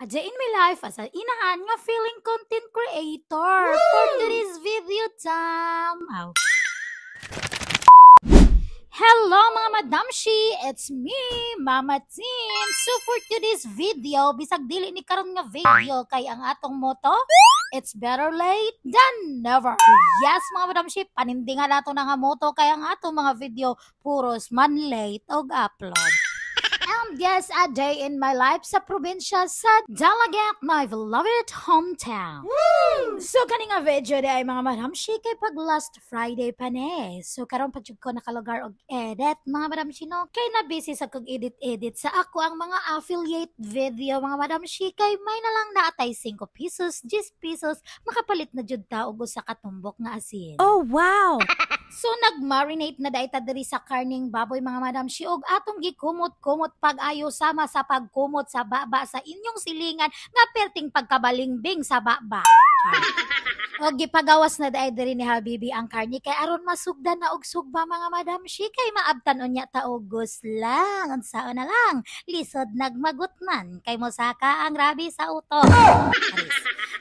Adya in my life as a inahan nga feeling content creator. For today's video time. Hello mga madamshi! It's me, Mama Tim. So for today's video, bisag dili ni karon nga video kay ang atong motto, it's better late than never. Yes mga madamshi, panindingan nato na nga motto kay ang atong mga video puros man late og upload. And yes, a day in my life sa probinsya sa Dalagat, my beloved hometown. Woo! So kani nga video di ay mga madamshi kay pag last Friday pa ne. So karon pa jud ko nakalugar og edit mga madamshi no. Kay na busy sa kog edit sa ako ang mga affiliate video mga madamshi kay may na lang naatay 5 pesos, 10 pesos makapalit na jud ta og usa ka tumbok nga asin. Oh wow. So nag-marinate na dayta diri sa karning baboy mga madamshi og atong gikumot-kumot pag-ayo sama sa pagkumot sa baba sa inyong silingan nga perting pagkabalingbing sa baba. Og gipagawas na diri ni Habibi ang karni kay aron masugdan na og sugba mga madamshi kay maabtan unya ta og guslang unsaon na lang lisod nagmagutman kay mosaka ang rabi sa utok.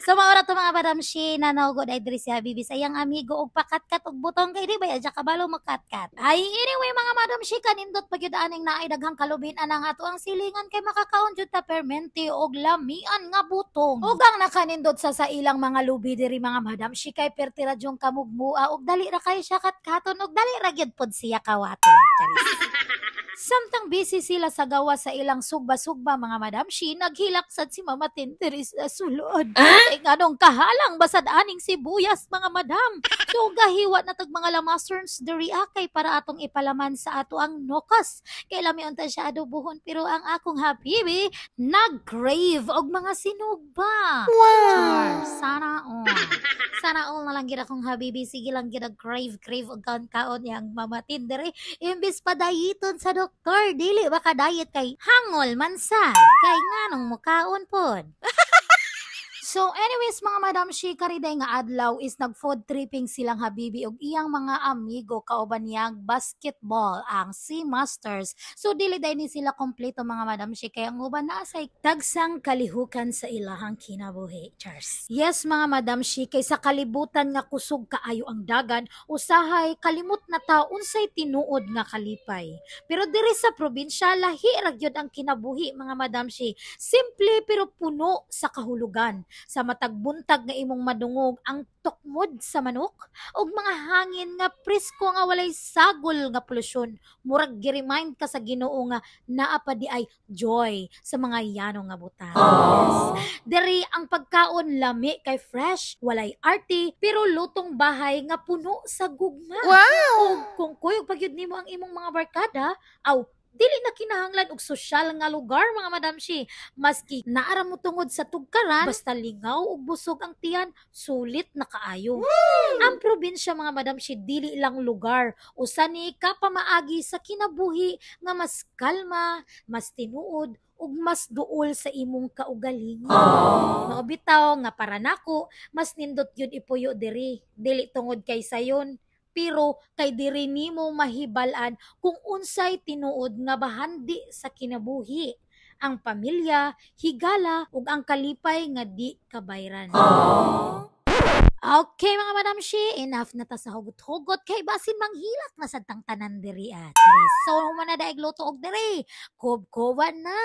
So maura to mga madamshi na nawgod ay diri si Habibi sa iyang amigo og pakatkat og butong kay di ba adya kabalo makatkat. Ay anyway mga madamshi kanindot pagyud aning naay daghang kalubin-an ang ato ang silingan kay makakaon jud ta permente og lamian nga butong. Ug ang nakanindot sa ilang mga lubi diri mga madamshi kay pertira jong kamugmua og dali ra kay siya katkaton og dali ra gyud pod siya kawaton. Samtang busy sila sa gawa sa ilang sugba-sugba mga madamshi, naghilaksad si Mama Tin diri sa sulod. Ay nganong kahalang basad aning sibuyas mga madam. So gahiwa na tag mga lamasons diri akay para atong ipalaman sa ato ang nokas. Kay lami unta siya adobohon pero ang akong Habibi nag-crave og mga sinugba. Wow. Sana all na lang gid akong Habibi sige lang gid crave og kaon yang Mama Tin diri imbis pa dayiton sa doktor dili baka diet kay hangol man sad kay nganong mukaon pod. So anyways mga madamshi kariday nga adlaw is nag-food tripping silang Habibi og iyang mga amigo kauban niyang basketball ang Sea Masters. So dili day ni sila kompleto mga madamshi kay ang uban naa say tagsang kalihukan sa ilahang kinabuhi. Cheers. Yes mga madamshi kay sa kalibutan nga kusog kaayo ang dagan usahay kalimot na ta unsay tinuod nga kalipay. Pero diri sa probinsya lahi ra gyud ang kinabuhi mga madamshi. Simple pero puno sa kahulugan. Sa matag buntag nga imong madungog ang tukmod sa manok ug mga hangin nga presko nga walay sagol nga polusyon murag gi-remind ka sa Ginoo nga naa pa di ay joy sa mga yano nga butang. Yes. Diri ang pagkaon lami kay fresh walay arty pero lutong bahay nga puno sa gugma. Wow. Ug kung kuyog pagyud nimo ang imong mga barkada aw dili na kinahanglan og sosyal nga lugar mga madamshi. Maski naara mo tungod sa tugkaran, basta lingaw ug busog ang tiyan, sulit na kaayo. Ang probinsya mga madamshi dili lang lugar, usa ni ka pamaagi sa kinabuhi nga mas kalma, mas tinuod ug mas duol sa imong kaugalingon. Mao bitaw nga para nako, mas nindot gyud ipuyo diri, dili tungod kay sayon. Pero kay diri nimo mahibal-an kung unsay tinuod nga bahandi sa kinabuhi, ang pamilya, higala ug ang kalipay nga di kabayran. Okay mga madamshi, enough na ta sa hugot-hugot kay basin manghilak na sad tang tanan diri at. So man na daig luto og diri, kob-koban na.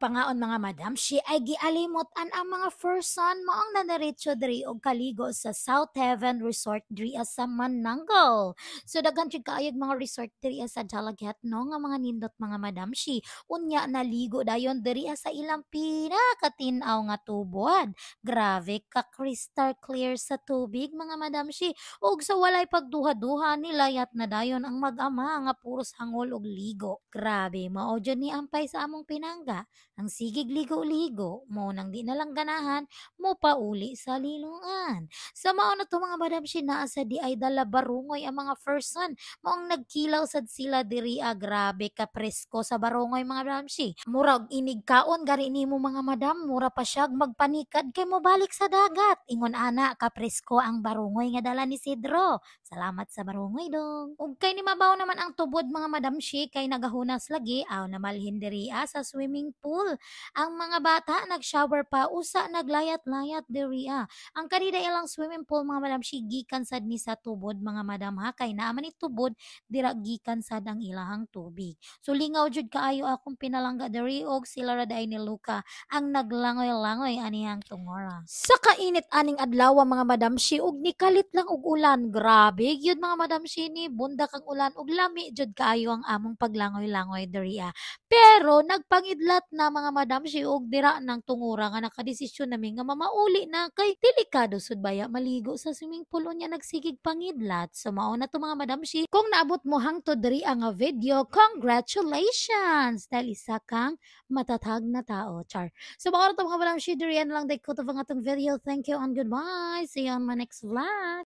pagpangaon mga madam, si ay gialimutan ang mga first son maong nanaritso diri og kaligo sa South Heaven Resort diri sa Manangal. So daghan jud kaayog mga resort diri sa Dalagat no nga mga nindot mga madam si unya naligo dayon diri sa ilang pinakatin-aw nga tubod. Grabe ka crystal clear sa tubig mga madam si ug sa walay pagduha-duha nilayat na dayon ang mag-ama nga puros hangol og ligo. Grabe mao jud ni ampay sa among pinangga. Ang sigig ligo-ligo mo nang di na lang ganahan mo pauli sa lilungan. Sa mao na to mga madam si naa sa di ay dala barungoy ang mga first son maong nagkilaw sad sila diri grabe ka presko sa barungoy mga madam si. Murag inig kaon gari nimo mga madam mura pa siyag magpanikad kay mo balik sa dagat. Ingon ana ka presko ang barungoy nga dala ni Sidro. Salamat sa barungoy dong. Ug kay ni mabaw naman ang tubod mga madam si kay nagahunas lagi aw namalhin diri sa swimming pool. Ang mga bata nag-shower pa usa naglayat-layat diri Ang kanida ilang swimming pool mga madam si gikan sad ni sa tubod mga madam ha kay naa man ni tubod dira gikan sad ang ilahang tubig. So lingaw jud kaayo akong pinalangga diri og sila ra day ni Luca ang naglangoy-langoy anihang tungora. Sa kainit aning adlaw mga madam si ug nikalit lang og ulan. Grabe gyud mga madam si ni bundak ang ulan ug lami jud kaayo ang among paglangoy-langoy diri Pero nagpangidlat na mga madam si og dira nang tungura nga nakadesisyon nami nga mamauli na kay delikado sud baya maligo sa swimming pool unya nagsigig pangidlat. So mao na to mga madam si kung naabot mo hangtod diri ang video, congratulations dahil isa kang matatag na tao. Char. So mao na to mga madam si diri lang day ko to ang atong video. Thank you and goodbye. See you on my next vlog.